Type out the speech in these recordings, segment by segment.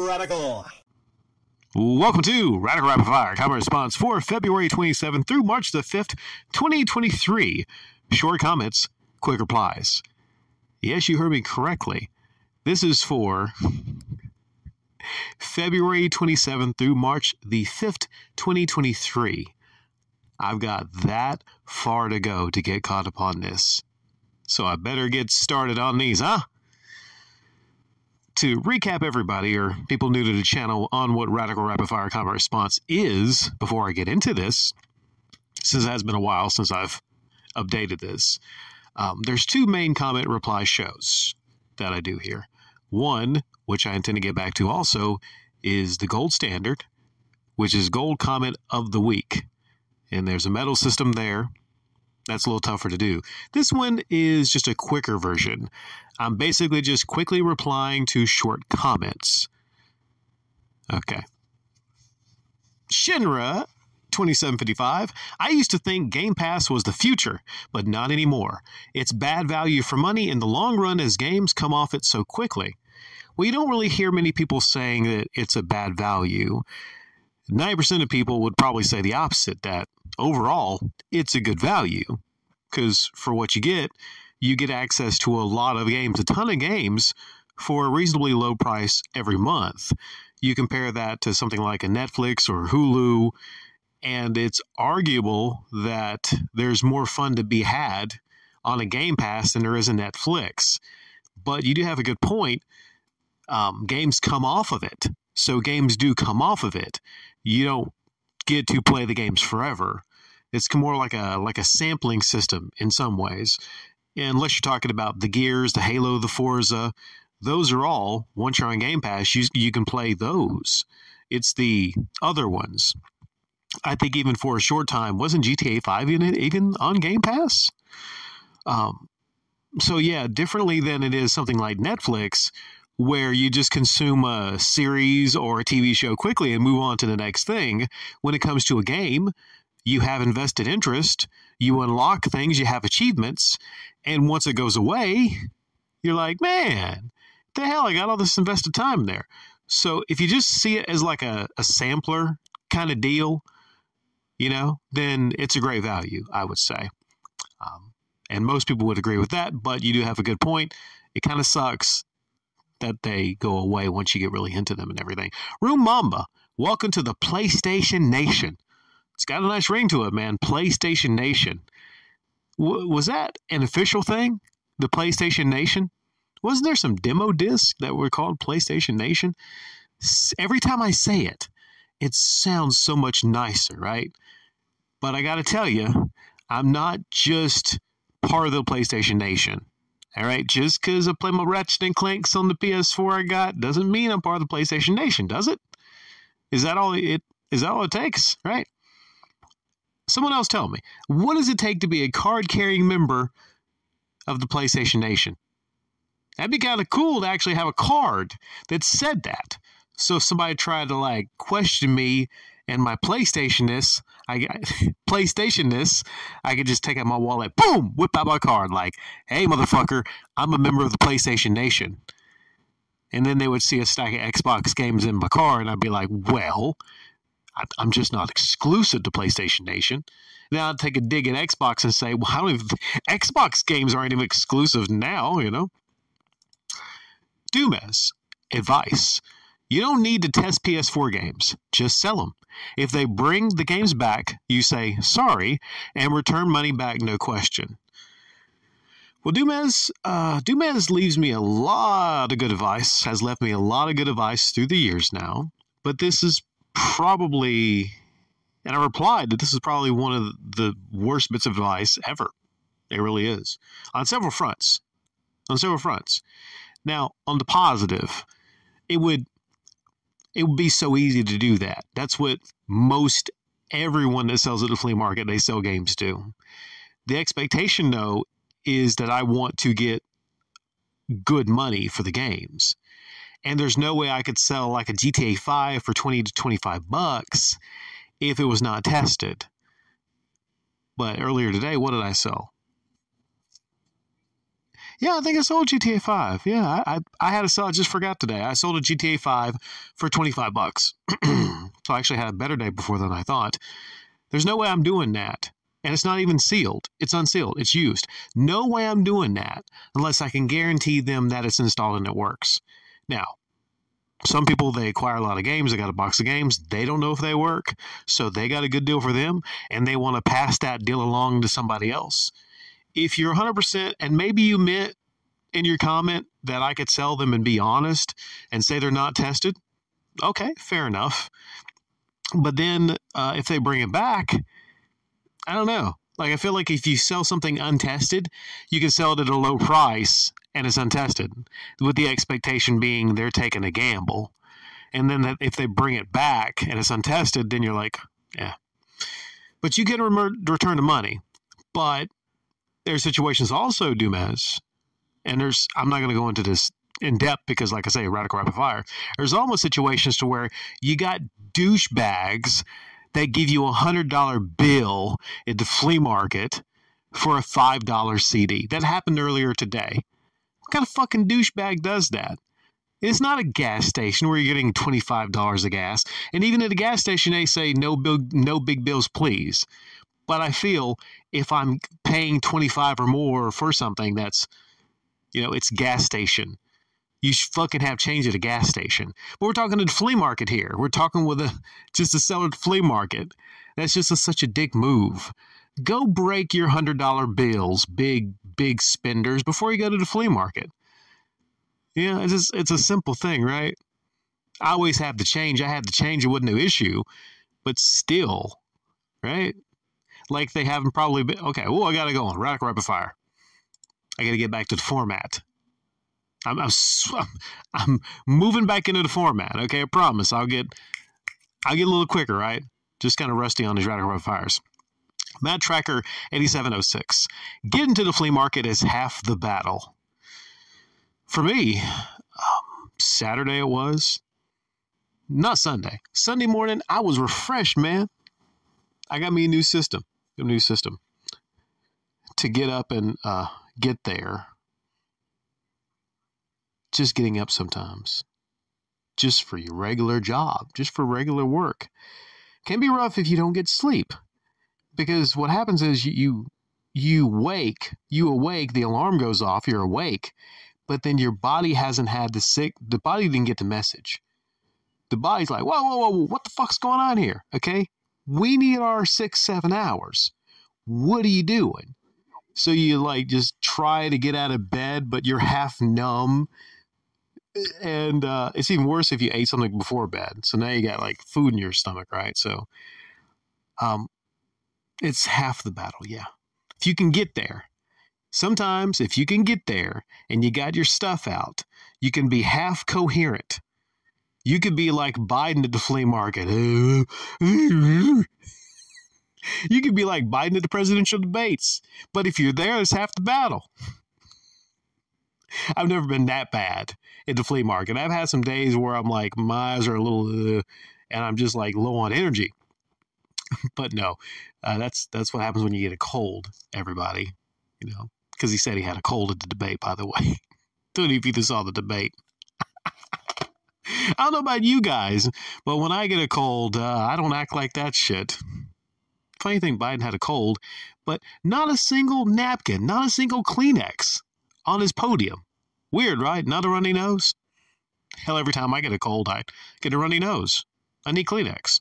Radical. Welcome to Radical Rapid Fire, Common Response for February 27th through March the 5th, 2023. Short comments, quick replies. Yes, you heard me correctly. This is for February 27th through March the 5th, 2023. I've got that far to go to get caught up on this. So I better get started on these, huh? To recap everybody, or people new to the channel, on what Radical Rapid Fire Common Response is, before I get into this, since it has been a while since I've updated this, there's two main comment reply shows that I do here. One, which I intend to get back to also, is the gold standard, which is Gold Comment of the Week. And there's a medal system there. That's a little tougher to do. This one is just a quicker version. I'm basically just quickly replying to short comments. Okay. Shinra 2755. I used to think Game Pass was the future, but not anymore. It's bad value for money in the long run as games come off it so quickly. Well, you don't really hear many people saying that it's a bad value. 90% of people would probably say the opposite, that overall, it's a good value. Because for what you get access to a lot of games, a ton of games, for a reasonably low price every month. You compare that to something like a Netflix or Hulu, and it's arguable that there's more fun to be had on a Game Pass than there is in Netflix. But you do have a good point. Games come off of it. So games do come off of it. You don't get to play the games forever. It's more like a sampling system in some ways. Unless you're talking about the Gears, the Halo, the Forza, those are all, once you're on Game Pass, you can play those. It's the other ones. I think even for a short time, wasn't GTA 5 even on Game Pass? So yeah, differently than it is something like Netflix, where you just consume a series or a TV show quickly and move on to the next thing. When it comes to a game, you have invested interest, you unlock things, you have achievements, and once it goes away, you're like, man, the hell, I got all this invested time there. So if you just see it as like a sampler kind of deal, then it's a great value, I would say. And most people would agree with that, but you do have a good point. It kind of sucks that they go away once you get really into them and everything. Room Mamba, welcome to the PlayStation Nation. It's got a nice ring to it, man. PlayStation Nation. Was that an official thing? The PlayStation Nation? Wasn't there some demo discs that were called PlayStation Nation? Every time I say it, it sounds so much nicer, right? But I got to tell you, I'm not just part of the PlayStation Nation. All right, just because I play my Ratchet and Clanks on the PS4 I got doesn't mean I'm part of the PlayStation Nation, does it? Is that all it takes, right? Someone else tell me, what does it take to be a card-carrying member of the PlayStation Nation? That'd be kind of cool to actually have a card that said that. So if somebody tried to question me and my PlayStation-ness, I could just take out my wallet, boom, whip out my card like, hey, motherfucker, I'm a member of the PlayStation Nation. And then they would see a stack of Xbox games in my car, and I'd be like, well, I'm just not exclusive to PlayStation Nation. Now I'd take a dig at Xbox and say, well, Xbox games aren't even exclusive now, Dumez, advice. You don't need to test PS4 games. Just sell them. If they bring the games back, you say, sorry, and return money back, no question. Well, Dumez leaves me a lot of good advice, has left me a lot of good advice through the years now, but this is probably, and I replied that this is probably one of the worst bits of advice ever. It really is. On several fronts. Now, on the positive, it would be so easy to do that. That's what most everyone that sells at the flea market, they sell games to. The expectation, though, is that I want to get good money for the games. And there's no way I could sell like a GTA 5 for 20 to 25 bucks if it was not tested. But earlier today, what did I sell? Yeah, I think I sold GTA 5. Yeah, I had a sell. I just forgot today. I sold a GTA 5 for $25. So I actually had a better day before than I thought. There's no way I'm doing that. And it's not even sealed. It's unsealed. It's used. No way I'm doing that unless I can guarantee them that it's installed and it works. Now, some people, they acquire a lot of games. They got a box of games. They don't know if they work. So they got a good deal for them and they want to pass that deal along to somebody else. If you're 100%, and maybe you admit in your comment that I could sell them and be honest and say they're not tested, okay, fair enough. But then if they bring it back, I don't know. Like, I feel like if you sell something untested, you can sell it at a low price and it's untested, with the expectation being they're taking a gamble. And then that if they bring it back and it's untested, then you're like, yeah. But you can return the money. But there's situations also, Dumez, and I'm not going to go into this in depth because, like I say, radical rapid fire. There's almost situations to where you got douchebags that give you $100 bill at the flea market for a $5 CD. That happened earlier today. What kind of fucking douchebag does that? It's not a gas station where you're getting $25 of gas. And even at a gas station, they say no big bills, please. But I feel if I'm paying 25 or more for something that's, it's gas station, you should fucking have change at a gas station. But we're talking at the flea market here. We're talking with just a seller at the flea market. That's just such a dick move. Go break your $100 bills, big spenders, before you go to the flea market. Yeah, it's a simple thing, right? I always have the change. I had the change. It wasn't no issue. But still, right? Like they haven't probably been. Okay, well, I got to go on. Radical rapid fire. I got to get back to the format. I'm moving back into the format. Okay, I promise. I'll get a little quicker, right? Just kind of rusty on these radical rapid fires. Matt Tracker 8706. Getting to the flea market is half the battle. For me, Saturday it was. Not Sunday. Sunday morning, I was refreshed, man. I got me a new system. To get up and get there. Just getting up sometimes. Just for your regular job. Just for regular work. Can be rough if you don't get sleep. Because what happens is you awake, the alarm goes off, you're awake, but then your body hasn't had the body didn't get the message. The body's like, whoa, what the fuck's going on here? Okay? We need our 6-7 hours. What are you doing? So you just try to get out of bed, but you're half numb. And it's even worse if you ate something before bed. So now you got food in your stomach, right? So it's half the battle, yeah. If you can get there. Sometimes if you can get there and you got your stuff out, you can be half coherent. You could be like Biden at the flea market. You could be like Biden at the presidential debates. But if you're there, it's half the battle. I've never been that bad at the flea market. I've had some days where I'm like, my eyes are a little, and I'm just low on energy. But no, that's what happens when you get a cold, everybody. Because he said he had a cold at the debate, by the way. Don't know if you saw the debate. I don't know about you guys, but when I get a cold, I don't act like that shit. Funny thing, Biden had a cold, but not a single napkin, not a single Kleenex on his podium. Weird, right? Not a runny nose? Hell, every time I get a cold, I get a runny nose. I need Kleenex.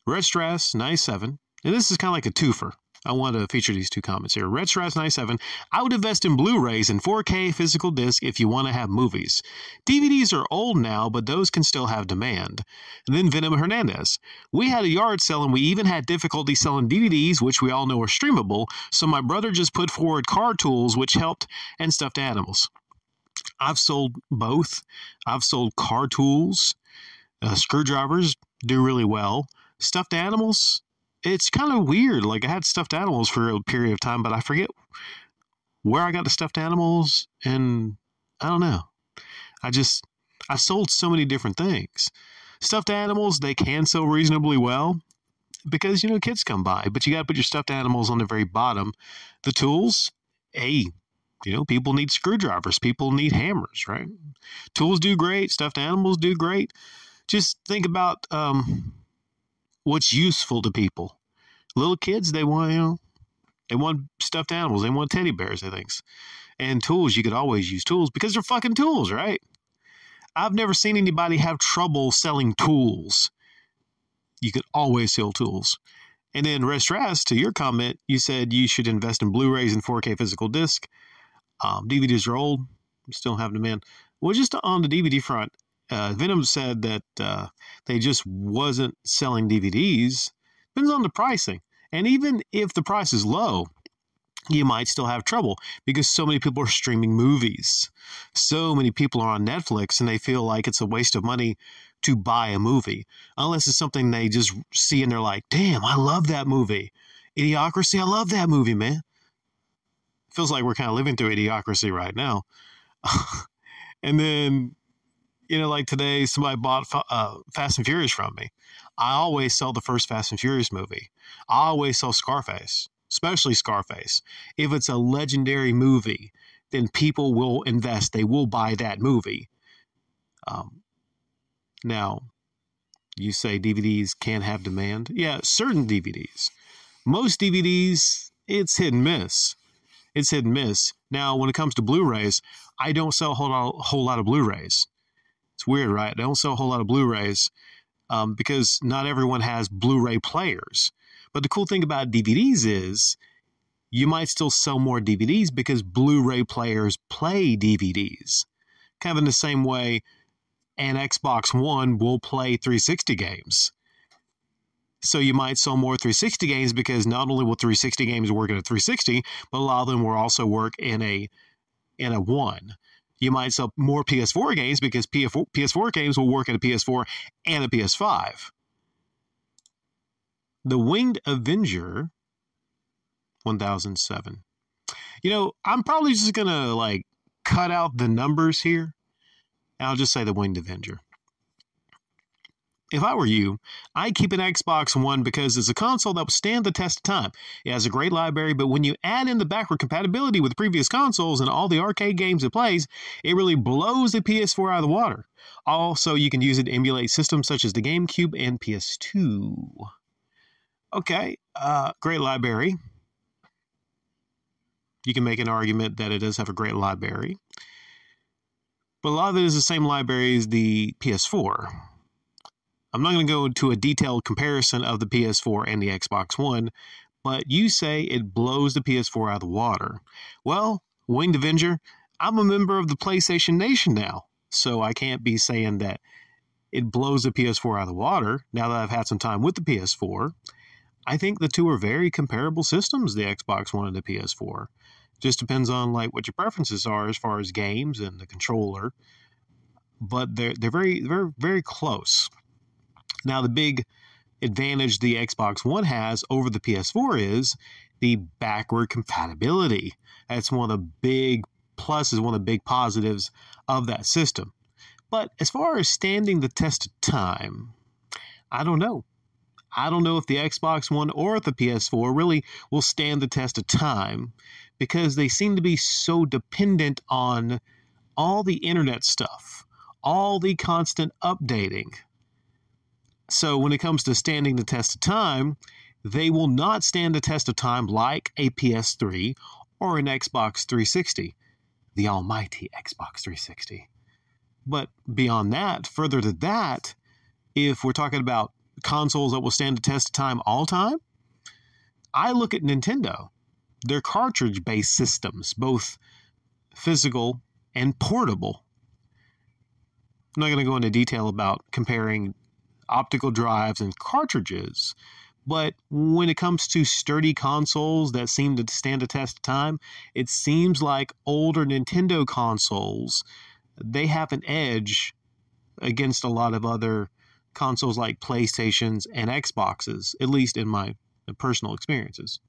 Red Strass 97, and this is kind of like a twofer. I want to feature these two comments here. Red Strass 97, I would invest in Blu-rays and 4K physical disc if you want to have movies. DVDs are old now, but those can still have demand. And then Venom Hernandez, we had a yard sale and we even had difficulty selling DVDs, which we all know are streamable, so my brother just put forward car tools, which helped, and stuffed animals. I've sold both. I've sold car tools. Screwdrivers do really well. Stuffed animals, it's kind of weird. I had stuffed animals for a period of time, but I forget where I got the stuffed animals, and I don't know. I've sold so many different things. Stuffed animals, they can sell reasonably well. because, kids come by, but you got to put your stuffed animals on the very bottom. The tools, hey, people need screwdrivers. People need hammers, right? Tools do great. Stuffed animals do great. Just think about what's useful to people. Little kids, they want, they want stuffed animals. They want teddy bears, I think. And tools, you could always use tools because they're fucking tools, right? I've never seen anybody have trouble selling tools. You could always sell tools. And then Restras, to your comment, you said you should invest in Blu-rays and 4K physical disc. DVDs are old. I'm still having them in. Well, just on the DVD front, Venom said that they just wasn't selling DVDs. Depends on the pricing. And even if the price is low, you might still have trouble because so many people are streaming movies. So many people are on Netflix and they feel like it's a waste of money to buy a movie. Unless it's something they just see and they're like, damn, I love that movie. Idiocracy, I love that movie, man. Feels like we're kind of living through Idiocracy right now. And then, like today, somebody bought Fast and Furious from me. I always sell the first Fast and Furious movie. I always sell Scarface, especially Scarface. If it's a legendary movie, then people will invest. They will buy that movie. Now, you say DVDs can have demand. Yeah, certain DVDs. Most DVDs, it's hit and miss. It's hit and miss. Now, when it comes to Blu-rays, I don't sell a whole lot of Blu-rays. It's weird, right? I don't sell a whole lot of Blu-rays because not everyone has Blu-ray players. But the cool thing about DVDs is you might still sell more DVDs because Blu-ray players play DVDs. Kind of in the same way an Xbox One will play 360 games. So you might sell more 360 games because not only will 360 games work in a 360, but a lot of them will also work in a One. You might sell more PS4 games because PS4 games will work in a PS4 and a PS5. The Winged Avenger 1007. I'm probably just going to cut out the numbers here. And I'll just say the Winged Avenger. If I were you, I'd keep an Xbox One because it's a console that will stand the test of time. It has a great library, but when you add in the backward compatibility with previous consoles and all the arcade games it plays, it really blows the PS4 out of the water. Also, you can use it to emulate systems such as the GameCube and PS2. Okay, great library. You can make an argument that it does have a great library. But a lot of it is the same library as the PS4. I'm not going to go into a detailed comparison of the PS4 and the Xbox One, but you say it blows the PS4 out of the water. Well, Winged Avenger, I'm a member of the PlayStation Nation now, so I can't be saying that it blows the PS4 out of the water now that I've had some time with the PS4. I think the two are very comparable systems, the Xbox One and the PS4. Just depends on what your preferences are as far as games and the controller, but they're very, very, very close. Now, the big advantage the Xbox One has over the PS4 is the backward compatibility. That's one of the big pluses, one of the big positives of that system. But as far as standing the test of time, I don't know. I don't know if the Xbox One or the PS4 really will stand the test of time because they seem to be so dependent on all the internet stuff, all the constant updating. So when it comes to standing the test of time, they will not stand the test of time like a PS3 or an Xbox 360, the almighty Xbox 360. But beyond that, further to that, if we're talking about consoles that will stand the test of time all time, I look at Nintendo. Their cartridge-based systems, both physical and portable. I'm not going to go into detail about comparing optical drives and cartridges, but when it comes to sturdy consoles that seem to stand the test of time, it seems like older Nintendo consoles, they have an edge against a lot of other consoles like PlayStations and Xboxes, at least in my personal experiences.